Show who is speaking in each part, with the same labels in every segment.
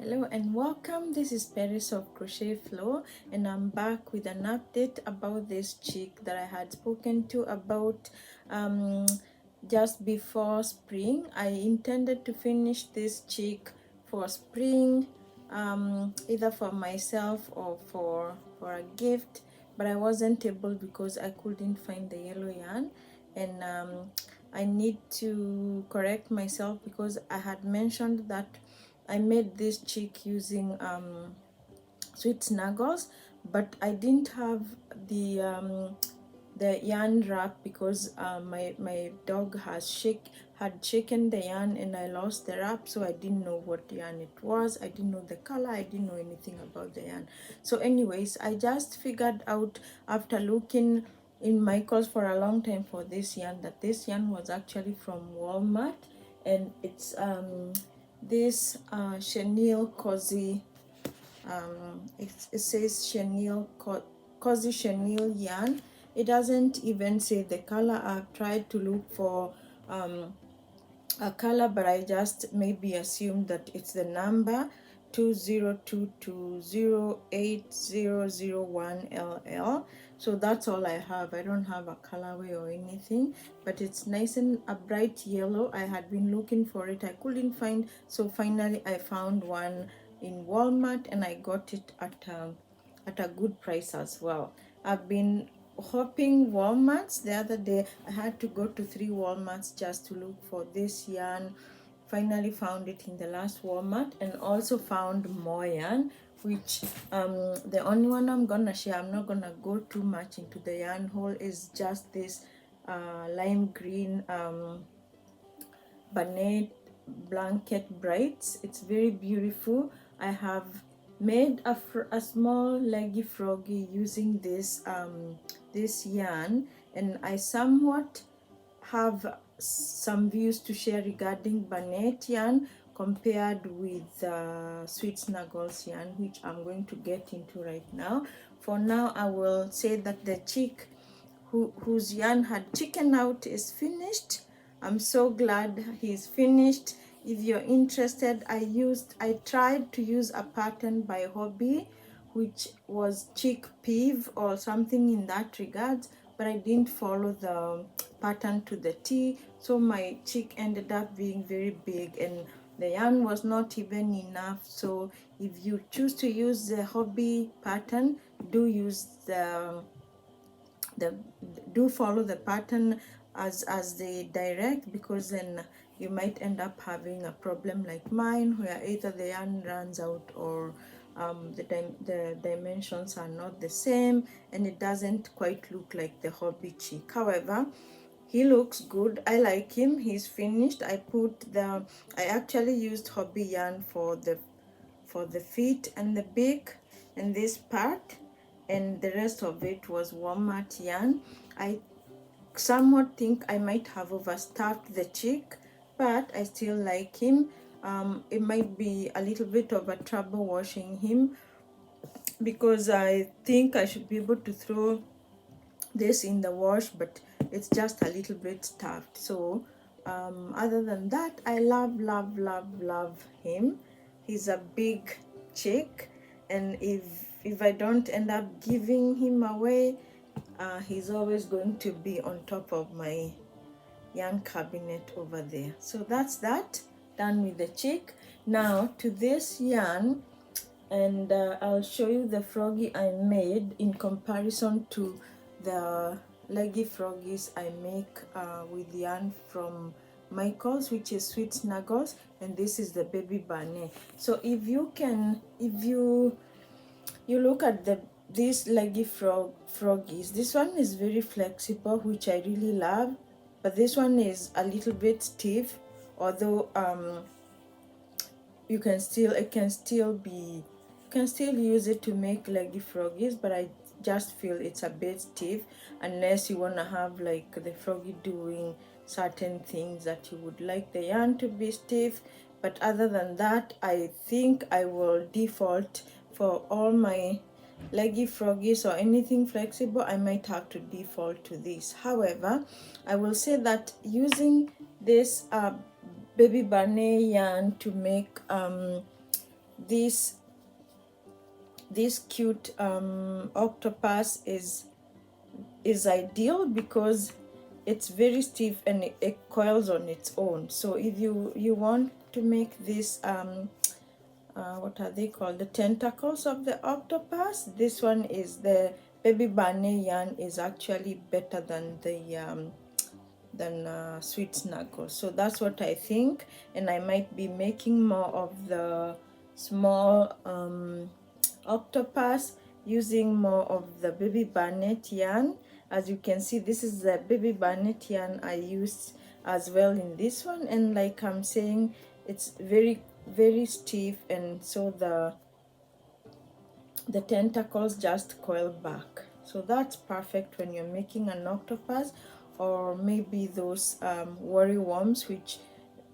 Speaker 1: Hello and welcome. This is Paris of Crochet Flow, and I'm back with an update about this chick that I had spoken to about just before spring. I intended to finish this chick for spring, either for myself or for a gift, but I wasn't able because I couldn't find the yellow yarn, and I need to correct myself because I had mentioned that I made this chick using sweet snuggles, but I didn't have the yarn wrap because my dog had shaken the yarn and I lost the wrap, so I didn't know what yarn it was. I didn't know the color. I didn't know anything about the yarn. So anyways, I just figured out after looking in Michael's for a long time for this yarn that this yarn was actually from Walmart, and it's this chenille cozy, it says chenille cozy chenille yarn. It doesn't even say the color. I've tried to look for a color, but I just maybe assumed that it's the number 2022080001LL. So that's all I have. I don't have a colorway or anything, but it's nice and a bright yellow. I had been looking for it, I couldn't find, so finally I found one in Walmart and I got it at a good price as well. I've been hopping Walmarts. The other day I had to go to 3 Walmarts just to look for this yarn. Finally found it in the last Walmart, and also found more yarn, which the only one I'm gonna share, I'm not gonna go too much into the yarn hole, is just this lime green Barnett blanket braids. It's very beautiful. I have made a small leggy froggy using this yarn, and I somewhat have some views to share regarding Barnett yarn compared with Sweet Snuggles yarn, which I'm going to get into right now. For now, I will say that the chick whose yarn had chicken out is finished. I'm so glad he's finished. If you're interested, I tried to use a pattern by Hobby, which was chick peeve or something in that regard, but I didn't follow the pattern to the T, so my chick ended up being very big and the yarn was not even enough. So if you choose to use the Hobby pattern, do use the do follow the pattern as they direct, because then you might end up having a problem like mine where either the yarn runs out or the dimensions are not the same and it doesn't quite look like the Hobby chick. However, he looks good. I like him. He's finished. I actually used Hobby yarn for the feet and the beak and this part, and the rest of it was Walmart yarn. I somewhat think I might have overstuffed the chick, but I still like him. It might be a little bit of a trouble washing him because I think I should be able to throw this in the wash, but it's just a little bit stuffed. So other than that, I love him. He's a big chick, and if I don't end up giving him away, he's always going to be on top of my yarn cabinet over there. So that's that, done with the chick. Now to this yarn, and I'll show you the froggy I made in comparison to the leggy froggies I make with yarn from Michael's, which is Sweet Snuggles, and this is the baby Barney. So if you look at these leggy froggies, this one is very flexible, which I really love, but this one is a little bit stiff, although you can still use it to make leggy froggies, but I just feel it's a bit stiff unless you want to have like the froggy doing certain things that you would like the yarn to be stiff. But other than that, I think I will default for all my leggy froggies or anything flexible. I might have to default to this. However, I will say that using this baby Barney yarn to make this cute octopus is ideal because it's very stiff and it coils on its own. So if you want to make this what are they called, the tentacles of the octopus, this one is the baby bunny yarn is actually better than the sweet snuggle. So that's what I think, and I might be making more of the small octopus using more of the baby barnet yarn. As you can see, this is the baby barnet yarn I used as well in this one, and like I'm saying, it's very stiff, and so the tentacles just coil back. So that's perfect when you're making an octopus, or maybe those worry worms which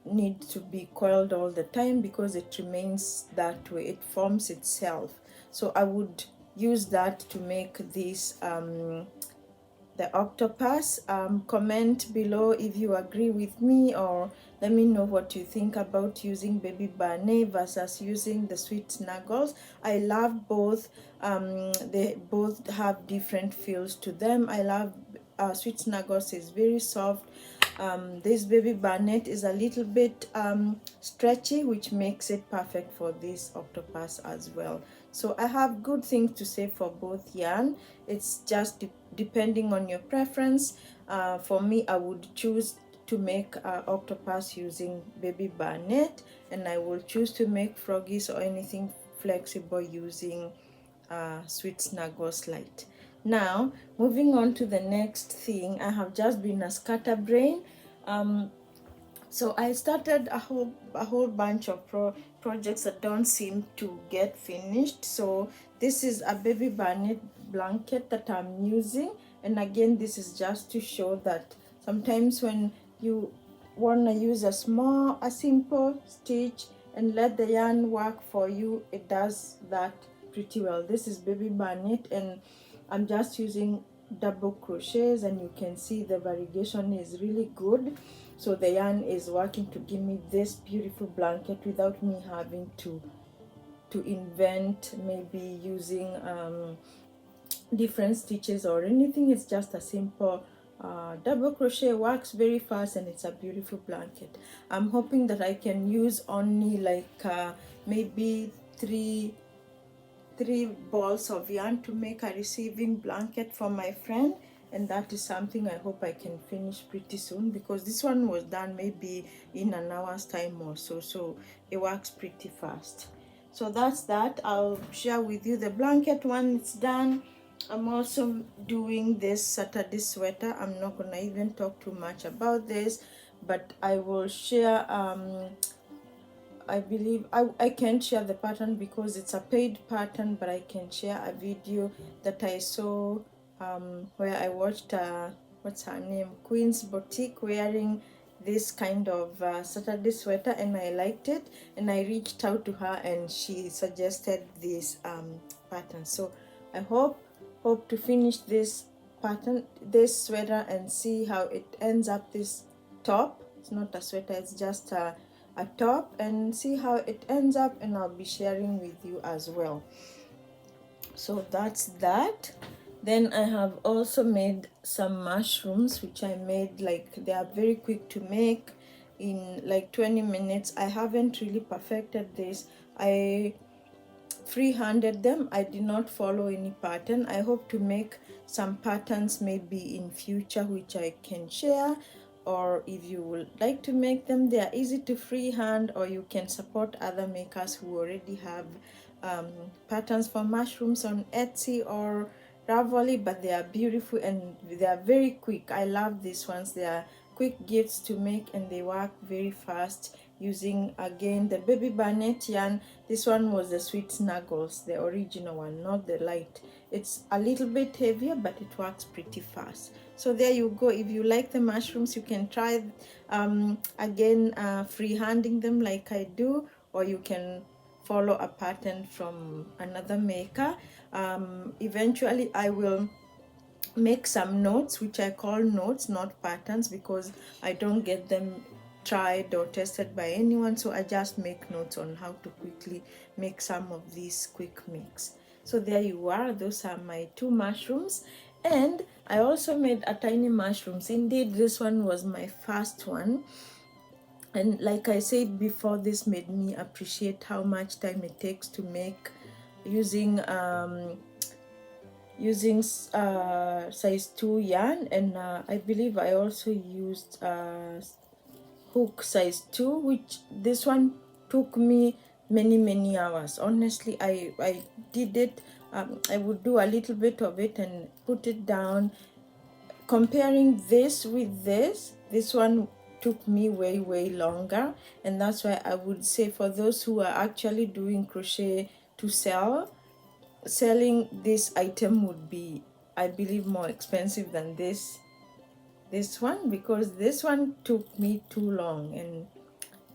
Speaker 1: need to be coiled all the time because it remains that way, it forms itself. So I would use that to make this the octopus. Comment below if you agree with me, or let me know what you think about using baby barnet versus using the sweet snuggles. I love both. They both have different feels to them. I love sweet snuggles, is very soft. This baby barnet is a little bit stretchy, which makes it perfect for this octopus as well. So I have good things to say for both yarn. It's just depending on your preference. For me, I would choose to make octopus using baby barnet, and I will choose to make froggies or anything flexible using sweet snuggles light. Now moving on to the next thing, I have just been a scatterbrain. So I started a whole bunch of projects that don't seem to get finished. So this is a baby barnet blanket that I'm using, and again, this is just to show that sometimes when you want to use a simple stitch and let the yarn work for you, it does that pretty well. This is baby barnet, and I'm just using double crochets, and you can see the variegation is really good. So the yarn is working to give me this beautiful blanket without me having to invent, maybe using different stitches or anything. It's just a simple double crochet, works very fast, and it's a beautiful blanket. I'm hoping that I can use only like maybe three balls of yarn to make a receiving blanket for my friend, and that is something I hope I can finish pretty soon, because this one was done maybe in an hour's time or so, so it works pretty fast. So that's that. I'll share with you the blanket when it's done. I'm also doing this Saturday sweater. I'm not gonna even talk too much about this, but I will share I believe I can't share the pattern because it's a paid pattern, but I can share a video that I saw where I watched what's her name, Queen's Boutique, wearing this kind of Saturday sweater, and I liked it, and I reached out to her and she suggested this pattern. So I hope to finish this pattern, this sweater, and see how it ends up. This top, it's not a sweater, it's just a top, and see how it ends up, and I'll be sharing with you as well. So that's that. Then I have also made some mushrooms, which I made, like, they are very quick to make in like 20 minutes. I haven't really perfected this. I freehanded them. I did not follow any pattern. I hope to make some patterns maybe in future, which I can share, or if you would like to make them, they are easy to freehand, or you can support other makers who already have patterns for mushrooms on Etsy or Ravelry, but they are beautiful and they are very quick. I love these ones. They are quick gifts to make, and they work very fast using, again, the baby barnet yarn. This one was the sweet snuggles, the original one, not the light. It's a little bit heavier, but it works pretty fast. So there you go. If you like the mushrooms, you can try again freehanding them like I do, or you can follow a pattern from another maker. Eventually I will make some notes, which I call notes, not patterns, because I don't get them tried or tested by anyone, so I just make notes on how to quickly make some of these quick mix. So there you are, those are my 2 mushrooms. And I also made a tiny mushrooms. Indeed, this one was my first one, and like I said before, this made me appreciate how much time it takes to make using size 2 yarn. And I believe I also used hook size 2, which this one took me many hours. Honestly, I did it. I would do a little bit of it and put it down. Comparing this with this one took me way longer, and that's why I would say for those who are actually doing crochet to sell, selling this item would be, I believe, more expensive than this one, because this one took me too long and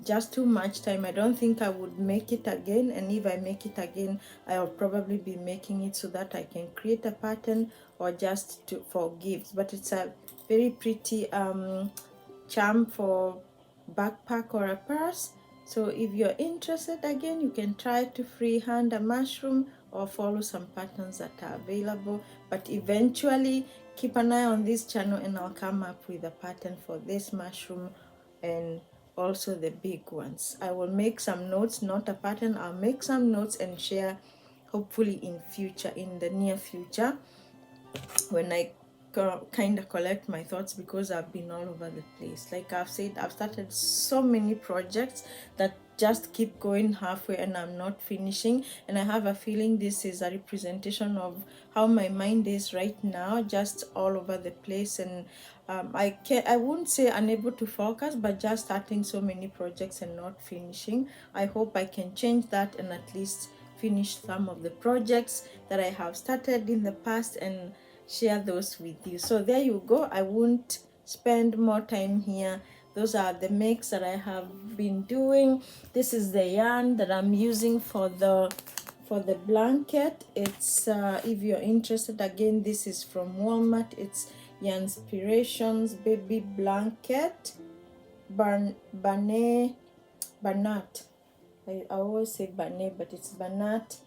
Speaker 1: just too much time. I don't think I would make it again, and if I make it again, I'll probably be making it so that I can create a pattern or just for gifts. But it's a very pretty charm for backpack or a purse. So if you're interested, again, you can try to freehand a mushroom or follow some patterns that are available. But eventually, keep an eye on this channel and I'll come up with a pattern for this mushroom and also the big ones. I will make some notes, not a pattern. I'll make some notes and share, hopefully in the near future, when I kind of collect my thoughts, because I've been all over the place. Like I've said, I've started so many projects that just keep going halfway and I'm not finishing, and I have a feeling this is a representation of how my mind is right now, just all over the place. And I wouldn't say unable to focus, but just starting so many projects and not finishing. I hope I can change that and at least finish some of the projects that I have started in the past and share those with you. So there you go. I won't spend more time here. Those are the makes that I have been doing. This is the yarn that I'm using for the blanket. It's if you're interested, again, this is from Walmart. It's Yarnspirations Baby Blanket Banat. I always say Banat, but it's Banat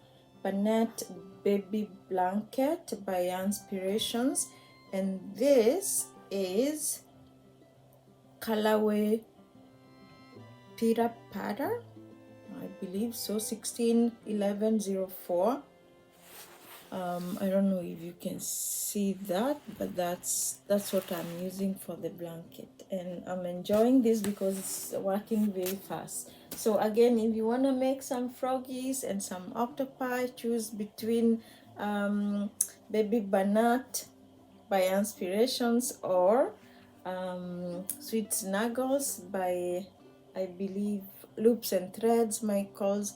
Speaker 1: Baby Blanket by Yarnspirations, and this is colorway Pita Patter, I believe so, 161104. I don't know if you can see that, but that's what I'm using for the blanket, and I'm enjoying this because it's working very fast. So again, if you want to make some froggies and some octopi, choose between Baby Banat by Yarnspirations or Sweet Snuggles by, I believe, Loops and Threads, Michaels.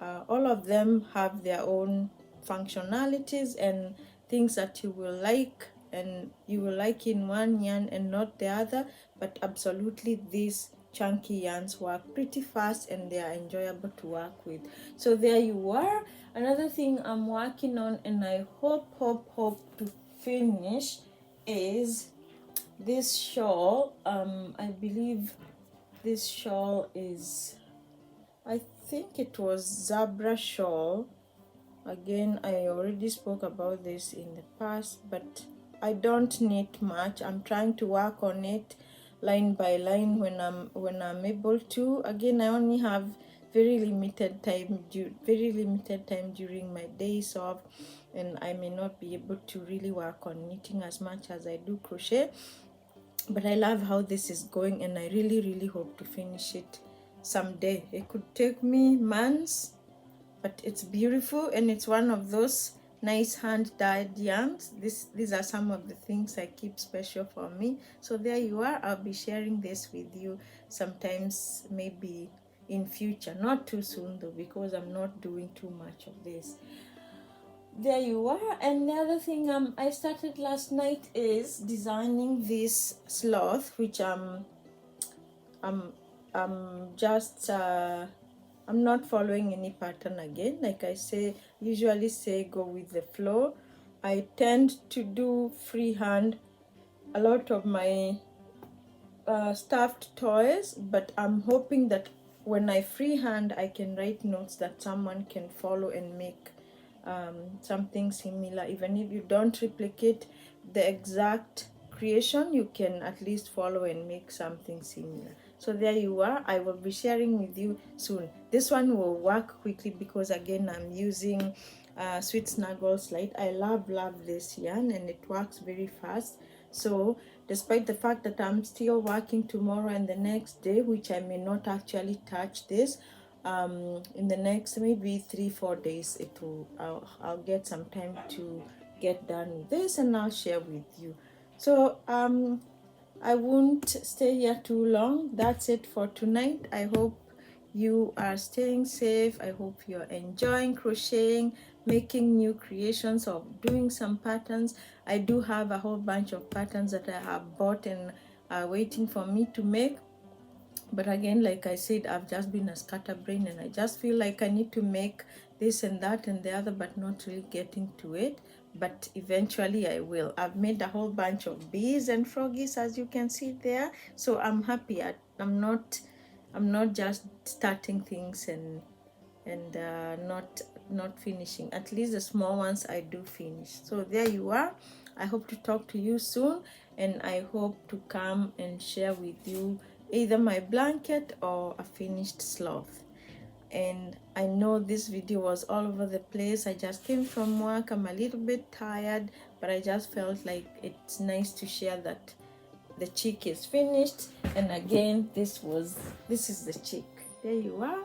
Speaker 1: All of them have their own functionalities and things that you will like, and you will like in one yarn and not the other. But absolutely, these chunky yarns work pretty fast and they are enjoyable to work with. So there you are. Another thing I'm working on, and I hope to finish, is this shawl. I believe this shawl is, I think it was zebra shawl. Again, I already spoke about this in the past, but I don't knit much. I'm trying to work on it line by line when I'm able to. Again, I only have very limited time during my days off, and I may not be able to really work on knitting as much as I do crochet. But I love how this is going, and I really hope to finish it someday. It could take me months, but it's beautiful, and it's one of those nice hand-dyed yarns. These are some of the things I keep special for me. So there you are. I'll be sharing this with you sometimes, maybe in future, not too soon though, because I'm not doing too much of this. There you are. And the other thing I started last night is designing this sloth, which I'm just I'm not following any pattern again. Like I usually say, go with the flow. I tend to do freehand a lot of my stuffed toys, but I'm hoping that when I freehand I can write notes that someone can follow and make something similar. Even if you don't replicate the exact creation, you can at least follow and make something similar. So there you are. I will be sharing with you soon. This one will work quickly because again I'm using Sweet Snuggles Light. I love this yarn and it works very fast. So despite the fact that I'm still working tomorrow and the next day, which I may not actually touch this, in the next maybe 3-4 days it will I'll get some time to get done with this and I'll share with you. So I won't stay here too long. That's it for tonight. I hope you are staying safe. I hope you're enjoying crocheting, making new creations, or doing some patterns. I do have a whole bunch of patterns that I have bought and are waiting for me to make. But again, like I said, I've just been a scatterbrain and I just feel like I need to make this and that and the other, but not really getting to it. But eventually I will. I've made a whole bunch of bees and froggies, as you can see there. So I'm happy. I'm not just starting things and not finishing. At least the small ones I do finish. So there you are. I hope to talk to you soon, and I hope to come and share with you either my blanket or a finished sloth. And I know this video was all over the place. I just came from work. I'm a little bit tired, but I just felt like it's nice to share that the cheek is finished. And again, this is the cheek. There you are.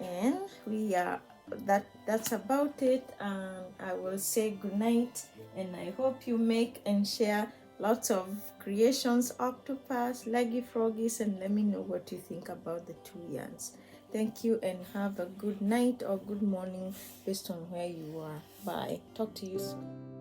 Speaker 1: And we are that's about it. I will say good night, and I hope you make and share lots of creations, octopus, leggy froggies, and let me know what you think about the two yarns. Thank you and have a good night or good morning based on where you are. Bye. Talk to you soon.